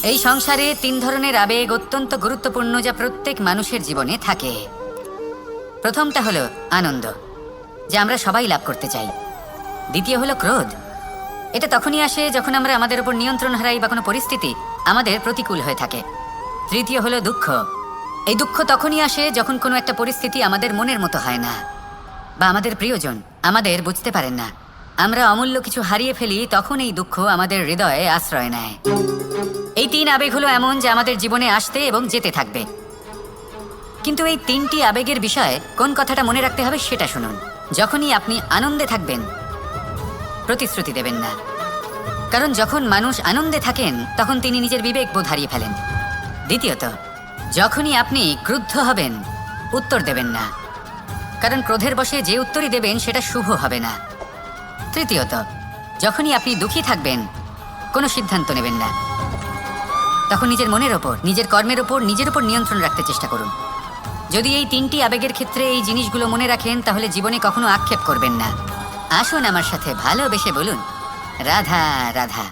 এই সংসারে 3 ধরনের আবেগ অত্যন্ত গুরুত্বপূর্ণ, যা প্রত্যেক মানুষের জীবনে থাকে। প্রথমটা হলো আনন্দ, যা আমরা সবাই লাভ করতে চাই। দ্বিতীয় হলো ক্রোধ। এটা তখনই আসে যখন আমরা আমাদের উপর নিয়ন্ত্রণ হারাই বা কোনো পরিস্থিতি আমাদের প্রতিকূল হয়ে থাকে। তৃতীয় হলো দুঃখ। এই দুঃখ তখনই আসে যখন কোনো একটা পরিস্থিতি আমাদের মনের মতো হয় না, বা আমাদের প্রিয়জন আমাদের বুঝতে পারেন না। আমরা অমূল্য কিছু হারিয়ে ফেলি, তখন এই দুঃখ আমাদের হৃদয়ে আশ্রয় নেয়। এই 3 আবেগ হলো এমন যে আমাদের জীবনে আসতে এবং যেতে থাকবে। কিন্তু এই 3টি আবেগের বিষয়ে কোন কথাটা মনে রাখতে হবে সেটা শুনুন। যখনই আপনি আনন্দে থাকবেন, প্রতিশ্রুতি দেবেন না, কারণ যখন মানুষ আনন্দে থাকেন তখন তিনি নিজের বিবেক বোধ হারিয়ে ফেলেন। দ্বিতীয়ত, যখনই আপনি ক্রুদ্ধ হবেন, উত্তর দেবেন না, কারণ ক্রোধের বশে যে উত্তরই দেবেন সেটা শুভ হবে না। তৃতীয়ত, যখনই আপনি দুঃখী থাকবেন, কোনো সিদ্ধান্ত নেবেন না, তখন নিজের মনের ওপর, নিজের কর্মের ওপর, নিজের উপর নিয়ন্ত্রণ রাখতে চেষ্টা করুন। যদি এই 3টি আবেগের ক্ষেত্রে এই জিনিসগুলো মনে রাখেন, তাহলে জীবনে কখনো আক্ষেপ করবেন না। আসুন আমার সাথে ভালোবেসে বলুন, রাধা রাধা।